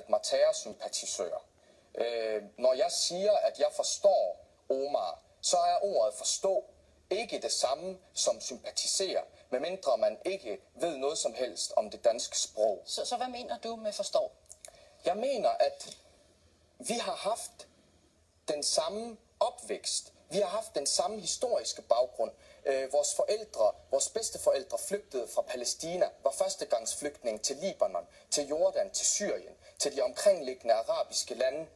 mig terrorsympatisør. Når jeg siger, at jeg forstår Omar, så er ordet forstå ikke det samme som sympatisere, medmindre man ikke ved noget som helst om det danske sprog. Så hvad mener du med forstår? Jeg mener, at vi har haft den samme opvækst. Vi har haft den samme historiske baggrund. Vores bedsteforældre flygtede fra Palæstina, var førstegangsflygtning til Libanon, til Jordan, til Syrien, til de omkringliggende arabiske lande.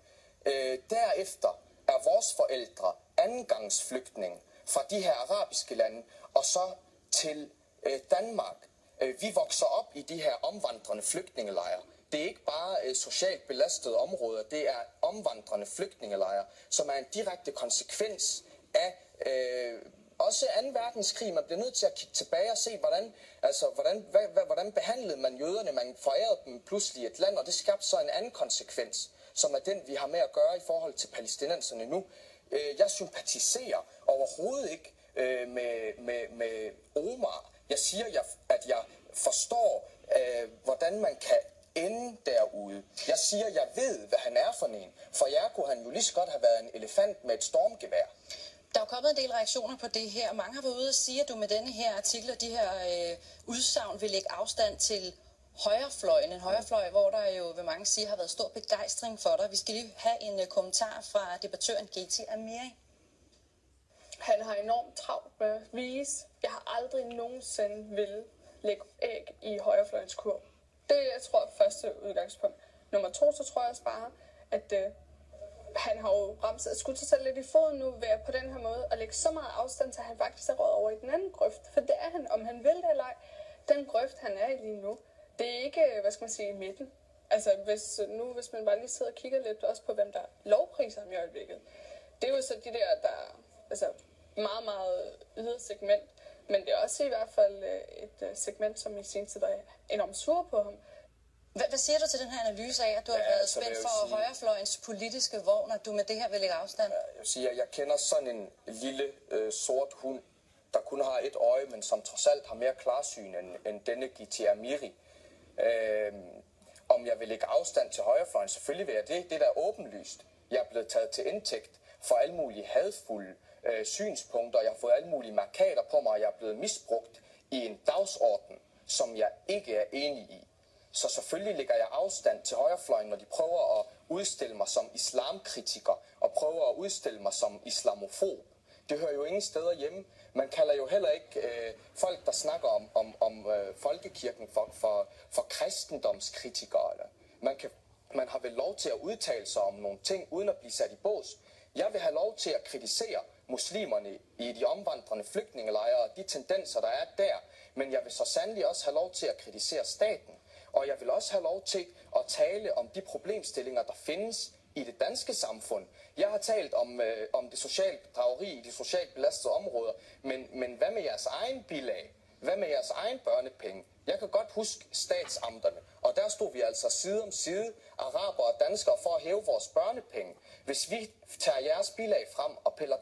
Derefter er vores forældre andengangsflygtninge fra de her arabiske lande, og så til Danmark. Vi vokser op i de her omvandrende flygtningelejre. Det er ikke bare socialt belastede områder, det er omvandrende flygtningelejre, som er en direkte konsekvens af også 2. verdenskrig. Man bliver nødt til at kigge tilbage og se, hvordan behandlede man jøderne. Man forærede dem pludselig et land, og det skabte så en anden konsekvens, som er den, vi har med at gøre i forhold til palæstinenserne nu. Jeg sympatiserer overhovedet ikke med Omar. Jeg siger, at jeg forstår, hvordan man kan ende derude. Jeg siger, jeg ved, hvad han er for en. For jer kunne han jo lige så godt have været en elefant med et stormgevær. Der er kommet en del reaktioner på det her. Mange har været ude og sige, at du med denne her artikel og de her udsagn vil lægge afstand til højrefløjen. En højrefløj, hvor der jo, vil mange sige, har været stor begejstring for dig. Vi skal lige have en kommentar fra debattøren GT Amiri. Han har enormt travlt med at vise, jeg har aldrig nogensinde ville lægge æg i højrefløjens kurv. Det er, jeg tror, første udgangspunkt. Nummer 2, så tror jeg også bare, at han har jo skudt sig selv lidt i foden nu ved at på den her måde at lægge så meget afstand til, at han faktisk er røget over i den anden grøft. For det er han, om han vil det eller ej. Den grøft, han er i lige nu, det er ikke, hvad skal man sige, i midten. Altså, hvis man bare lige sidder og kigger lidt også på, hvem der lovpriser ham i øjeblikket. Det er jo så de der altså meget, meget ydre segment. Men det er også i hvert fald et segment, som i sin tid er enormt sur på ham. Hvad siger du til den her analyse af, at du har været spændt for højrefløjens politiske vogn, og du med det her vil lægge afstand? Jeg vil sige, at jeg kender sådan en lille sort hund, der kun har et øje, men som trods alt har mere klarsyn end denne GT Amiri. Om jeg vil lægge afstand til højrefløjen, selvfølgelig vil jeg det. Det er da åbenlyst. Jeg er blevet taget til indtægt for alle mulige hadfulde synspunkter. Jeg har fået alle mulige markader på mig, og jeg er blevet misbrugt i en dagsorden, som jeg ikke er enig i. Så selvfølgelig lægger jeg afstand til højrefløjen, når de prøver at udstille mig som islamkritiker og prøver at udstille mig som islamofob. Det hører jo ingen steder hjemme. Man kalder jo heller ikke folk, der snakker om folkekirken for kristendomskritikere. Man har vel lov til at udtale sig om nogle ting, uden at blive sat i bås. Jeg vil have lov til at kritisere muslimerne i de omvandrende flygtningelejre og de tendenser, der er der. Men jeg vil så sandelig også have lov til at kritisere staten. Og jeg vil også have lov til at tale om de problemstillinger, der findes i det danske samfund. Jeg har talt om det sociale bedrageri i de socialt belastede områder, men hvad med jeres egen bilag? Hvad med jeres egen børnepenge? Jeg kan godt huske statsamterne, og der stod vi altså side om side, araber og danskere, for at hæve vores børnepenge. Hvis vi tager jeres bilag frem og piller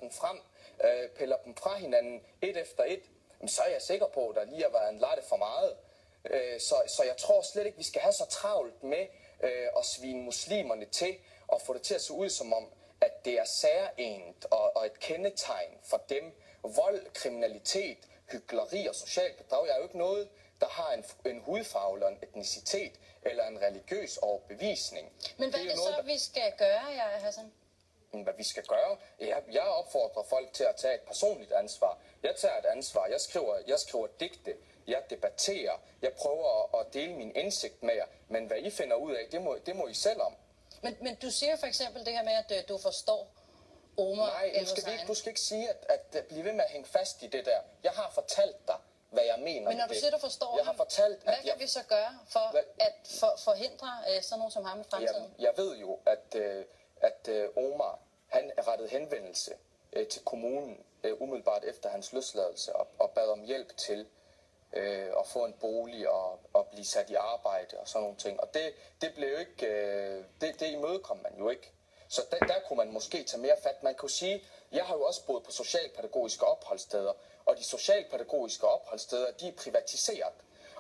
dem fra hinanden et efter et, så er jeg sikker på, at der lige har været en latte for meget. Så jeg tror slet ikke, vi skal have så travlt med at svine muslimerne til og få det til at se ud som om, at det er særegent og et kendetegn for dem. Vold, kriminalitet, hykleri og socialt bedrag er jo ikke noget, der har en hudfarve eller en etnicitet eller en religiøs overbevisning. Men hvad er det så, vi skal gøre, Hassan? Hvad vi skal gøre? Jeg opfordrer folk til at tage et personligt ansvar. Jeg tager et ansvar. Jeg skriver digte. Jeg debatterer. Jeg prøver at dele min indsigt med jer. Men hvad I finder ud af, det må I selv om. Men du siger for eksempel det her med, at du forstår Omar. Nej, du skal ikke sige, at blive ved med at hænge fast i det der. Jeg har fortalt dig, hvad jeg mener. Men når du siger, du forstår jeg har fortalt, hvad kan vi så gøre for at forhindre sådan nogen som ham i fremtiden? Jeg ved jo, at Omar, han rettede henvendelse til kommunen umiddelbart efter hans løsladelse og bad om hjælp til at få en bolig og blive sat i arbejde og sådan nogle ting. Og det blev jo ikke, det imødekom man jo ikke. Så der kunne man måske tage mere fat. Man kunne sige, jeg har jo også boet på socialpædagogiske opholdssteder, og de socialpædagogiske opholdssteder, de er privatiseret.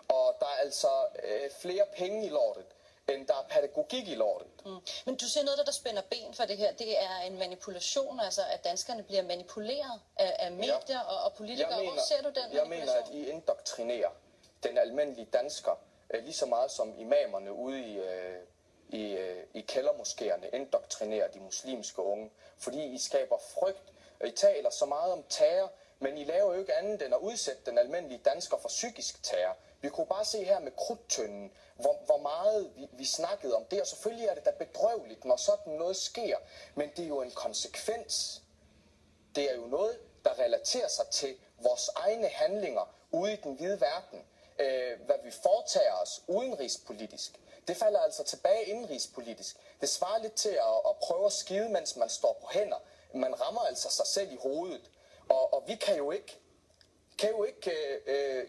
Og der er altså flere penge i lortet, end der er pædagogik i lortet. Men du siger noget, der spænder ben for det her. Det er en manipulation, altså at danskerne bliver manipuleret af medier og politikere. Hvor ser du den manipulation? Jeg mener, at I indoktrinerer den almindelige dansker lige så meget som imamerne ude i kældermoskéerne indoktrinerer de muslimske unge. Fordi I skaber frygt, og I taler så meget om terror, men I laver jo ikke andet end at udsætte den almindelige dansker for psykisk terror. Vi kunne bare se her med krudtønden, hvor meget vi snakkede om det, og selvfølgelig er det da bedrøveligt, når sådan noget sker, men det er jo en konsekvens. Det er jo noget, der relaterer sig til vores egne handlinger ude i den hvide verden. Hvad vi foretager os udenrigspolitisk, det falder altså tilbage indenrigspolitisk. Det svarer lidt til at prøve at skide, mens man står på hænder. Man rammer altså sig selv i hovedet, og vi kan jo ikke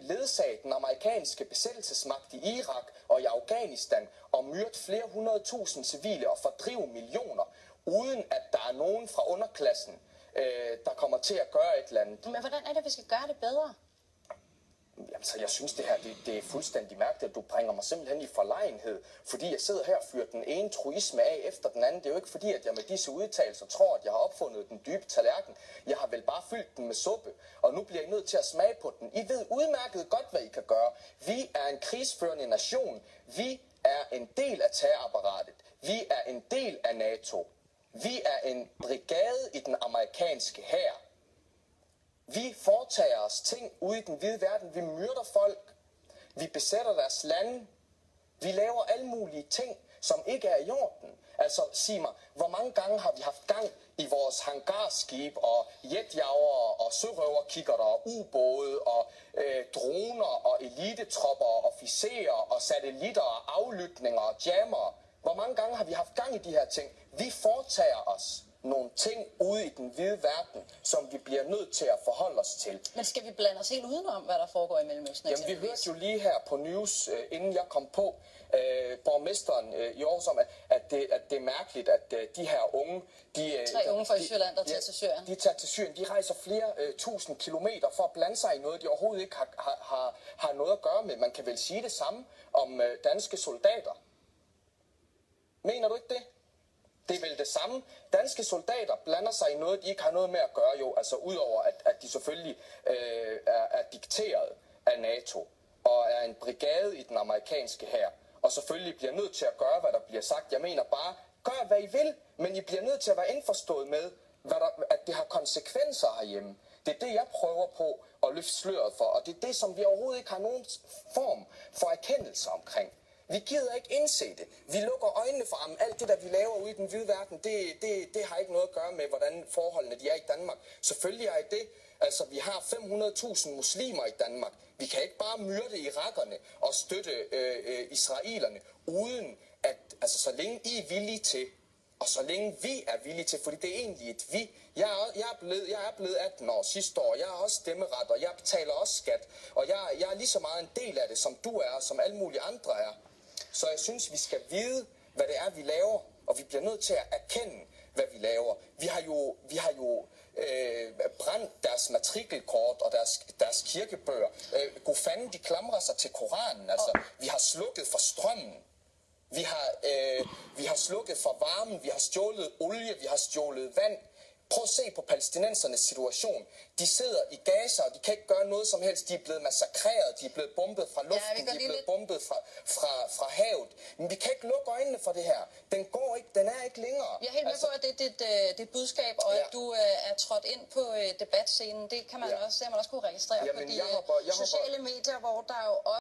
ledsage den amerikanske besættelsesmagt i Irak og i Afghanistan og myrde flere 100.000 civile og fordrive millioner, uden at der er nogen fra underklassen, der kommer til at gøre et eller andet. Men hvordan er det, vi skal gøre det bedre? Jamen, så jeg synes, det her det er fuldstændig mærkeligt, at du bringer mig simpelthen i forlegenhed, fordi jeg sidder her og fyrer den ene truisme af efter den anden. Det er jo ikke fordi, at jeg med disse udtalelser tror, at jeg har opfundet den dybe tallerken. Jeg har vel bare fyldt den med suppe, og nu bliver I nødt til at smage på den. I ved udmærket godt, hvad I kan gøre. Vi er en krigsførende nation. Vi er en del af terrorapparatet. Vi er en del af NATO. Vi er en brigade i den amerikanske hær. Vi foretager os ting ude i den hvide verden. Vi myrder folk. Vi besætter deres lande. Vi laver alle mulige ting, som ikke er i orden. Altså, sig mig, hvor mange gange har vi haft gang i vores hangarskib og jetjagere og sørøverkikkerter og ubåde og droner og elitetropper og officerer og satellitter og aflytninger og jammer? Hvor mange gange har vi haft gang i de her ting? Vi foretager os nogle ting ude i den hvide verden, som vi bliver nødt til at forholde os til. Men skal vi blande os helt udenom, hvad der foregår i Mellemøsten? Jamen, vi hørte jo lige her på news, inden jeg kom på, borgmesteren i Aarhus om, at det er mærkeligt, at de her unge... Tre unge fra Østjylland, der tager til Syrien. De tager til Syrien. De rejser flere tusind kilometer for at blande sig i noget, de overhovedet ikke har noget at gøre med. Man kan vel sige det samme om danske soldater. Mener du ikke det? Det er vel det samme. Danske soldater blander sig i noget, de ikke har noget med at gøre, jo. Altså udover, at de selvfølgelig er dikteret af NATO og er en brigade i den amerikanske hær. Og selvfølgelig bliver nødt til at gøre, hvad der bliver sagt. Jeg mener bare, gør hvad I vil, men I bliver nødt til at være indforstået med, at det har konsekvenser herhjemme. Det er det, jeg prøver på at løfte sløret for, og det er det, som vi overhovedet ikke har nogen form for erkendelse omkring. Vi gider ikke indse det. Vi lukker øjnene for ham. Alt det, der vi laver ude i den hvide verden, det har ikke noget at gøre med, hvordan forholdene de er i Danmark. Selvfølgelig er det. Altså, vi har 500.000 muslimer i Danmark. Vi kan ikke bare myrde irakerne og støtte israelerne, uden at, altså så længe I er villige til, og så længe vi er villige til, fordi det er egentlig et vi. Jeg er blevet 18 år sidste år, jeg har også stemmeret, og jeg betaler også skat, og jeg er lige så meget en del af det, som du er, og som alle mulige andre er. Så jeg synes, vi skal vide, hvad det er, vi laver, og vi bliver nødt til at erkende, hvad vi laver. Vi har jo brændt deres matrikelkort og deres kirkebøger. God fanden, de klamrer sig til Koranen. Altså, vi har slukket for strømmen. Vi har slukket for varmen, vi har stjålet olie, vi har stjålet vand. Prøv at se på palæstinensernes situation. De sidder i Gaza, og de kan ikke gøre noget som helst. De er blevet massakreret, de er blevet bombet fra luften, de er blevet bombet fra havet. Men vi kan ikke lukke øjnene for det her. Den går ikke, den er ikke længere. Jeg er helt med på, at det er dit budskab, og at du er trådt ind på debatscenen. Det kan man også kunne registrere på de sociale medier, hvor der jo